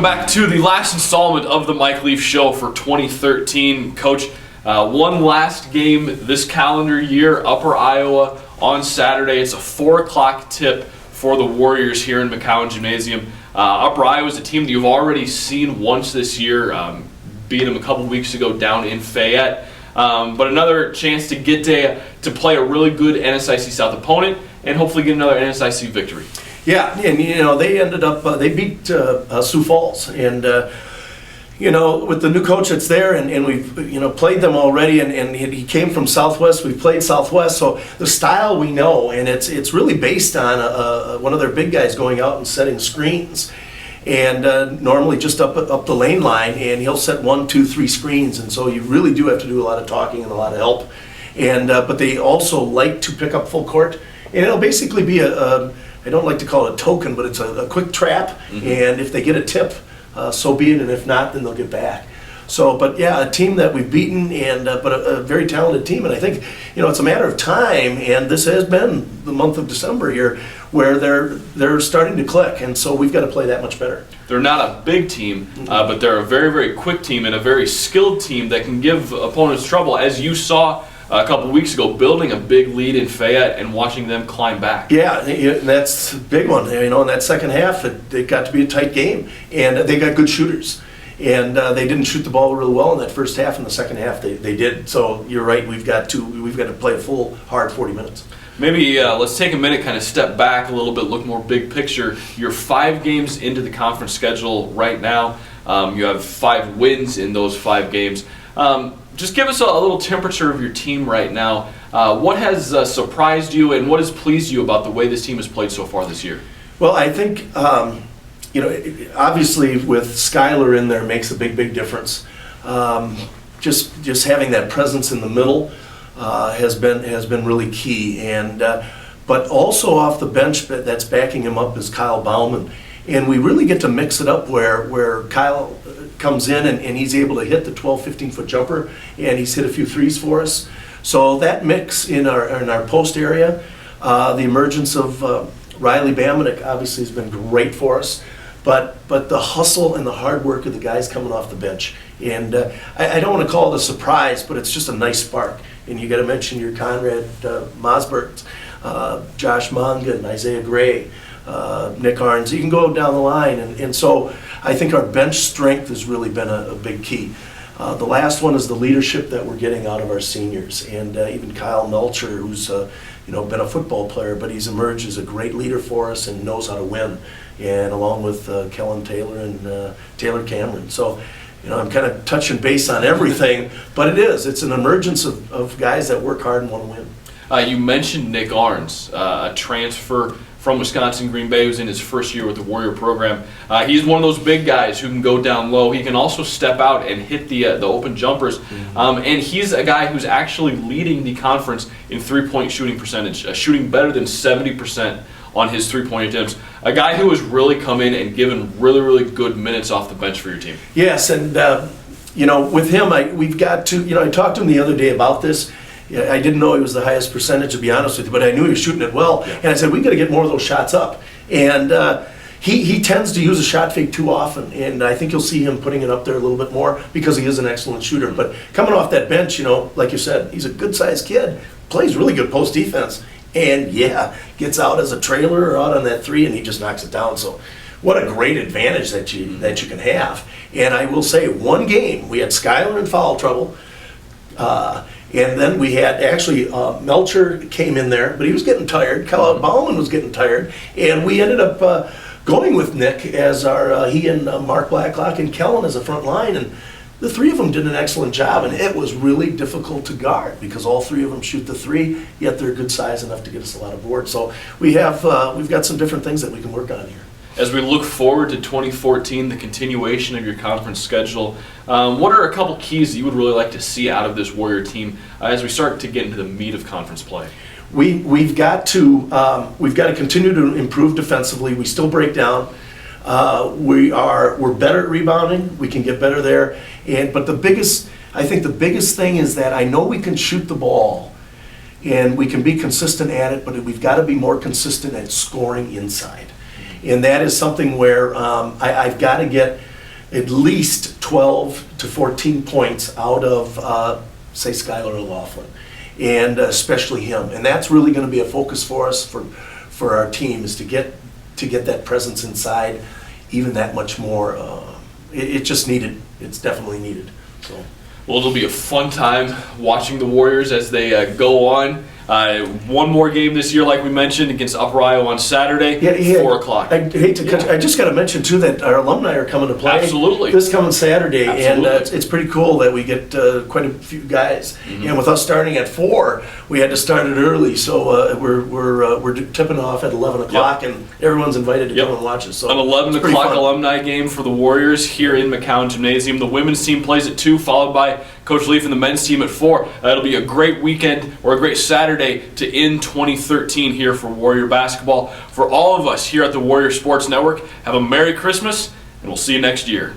Welcome back to the last installment of the Mike Leaf Show for 2013. Coach, one last game this calendar year, Upper Iowa on Saturday. It's a 4 o'clock tip for the Warriors here in McCowan Gymnasium. Upper Iowa is a team that you've already seen once this year, beat them a couple weeks ago down in Fayette. But another chance to get to play a really good NSIC South opponent and hopefully get another NSIC victory. Yeah, and they ended up they beat Sioux Falls, and with the new coach that's there, and we've played them already, and he came from Southwest. We've played Southwest, so the style we know, and it's really based on one of their big guys going out and setting screens, and normally just up the lane line, and he'll set 1, 2, 3 screens, and so you really do have to do a lot of talking and a lot of help, and but they also like to pick up full court, and it'll basically be I don't like to call it a token, but it's a quick trap, and if they get a tip, so be it, and if not, then they'll get back. So, but yeah, a team that we've beaten, and but a very talented team, and I think it's a matter of time, and this has been the month of December here, where they're starting to click, and so we've got to play that much better. They're not a big team, but they're a very, very quick team and a very skilled team that can give opponents trouble, as you saw a couple of weeks ago, building a big lead in Fayette and watching them climb back. Yeah, that's a big one. In that second half, it got to be a tight game, and they got good shooters. And they didn't shoot the ball really well in that first half. In the second half, they did. So you're right. We've got to play a full, hard 40 minutes. Maybe let's take a minute, kind of step back a little bit, look more big picture. You're 5 games into the conference schedule right now. You have 5 wins in those 5 games. Just give us a little temperature of your team right now. What has surprised you, and what has pleased you about the way this team has played so far this year? Well, I think obviously with Skylar in there makes a big difference. Just having that presence in the middle has been really key, and but also off the bench that's backing him up is Kyle Bauman, and we really get to mix it up where Kyle comes in and he's able to hit the 12, 15-foot jumper, and he's hit a few threes for us. So that mix in our post area, the emergence of Riley Bamanek obviously has been great for us, but the hustle and the hard work of the guys coming off the bench, and I don't want to call it a surprise, but it's just a nice spark. And you got to mention your Conrad Mosbert, Josh Mongan, Isaiah Gray, Nick Arns. You can go down the line, and so I think our bench strength has really been a big key. The last one is the leadership that we're getting out of our seniors, and even Kyle Melcher, who's been a football player, but he's emerged as a great leader for us and knows how to win, and along with Kellen Taylor and Taylor Cameron. So I'm kind of touching base on everything, but it's an emergence of guys that work hard and want to win. You mentioned Nick Arns, a transfer from Wisconsin Green Bay, who's in his first year with the Warrior program. He's one of those big guys who can go down low. He can also step out and hit the open jumpers. And he's a guy who's actually leading the conference in three-point shooting percentage, shooting better than 70% on his three-point attempts. A guy who has really come in and given really, really good minutes off the bench for your team. Yes, and with him, we've got to. I talked to him the other day about this. I didn't know he was the highest percentage, to be honest with you, but I knew he was shooting it well. Yeah. And I said, we got to get more of those shots up. And he tends to use a shot fake too often, and I think you'll see him putting it up there a little bit more because he is an excellent shooter. But coming off that bench, like you said, he's a good-sized kid, plays really good post defense, and gets out as a trailer or out on that three, and he just knocks it down. So what a great advantage that you can have. And I will say, one game, we had Skylar in foul trouble, and then we had Melcher came in there, but he was getting tired. Kyle Bauman was getting tired, and we ended up going with Nick as he and Mark Blacklock and Kellen as a front line, and the three of them did an excellent job, and it was really difficult to guard because all three of them shoot the three, yet they're good size enough to get us a lot of boards. So we've got some different things that we can work on here. As we look forward to 2014, the continuation of your conference schedule, what are a couple keys that you would really like to see out of this Warrior team as we start to get into the meat of conference play? We've got to continue to improve defensively. We still break down. We're better at rebounding. We can get better there. But the biggest thing is that I know we can shoot the ball, and we can be consistent at it. But we've got to be more consistent at scoring inside. And that is something where I've got to get at least 12 to 14 points out of, say, Skylar O'Laughlin, and especially him. And that's really going to be a focus for us, for our team, is to get that presence inside even that much more. It's just needed. It's definitely needed. So. Well, it'll be a fun time watching the Warriors as they go on. One more game this year, like we mentioned, against Upper Iowa on Saturday, 4 o'clock. I hate to cut you. I just got to mention, too, that our alumni are coming to play. Absolutely. This coming Saturday. Absolutely. And it's pretty cool that we get quite a few guys. Mm-hmm. And with us starting at 4, we had to start it early. So we're tipping off at 11 o'clock, and everyone's invited to come and watch us. So an 11 o'clock alumni game for the Warriors here in McCown Gymnasium. The women's team plays at 2, followed by Coach Leaf and the men's team at 4. It'll be a great weekend, or a great Saturday, to end 2013 here for Warrior basketball. For all of us here at the Warrior Sports Network, have a Merry Christmas, and we'll see you next year.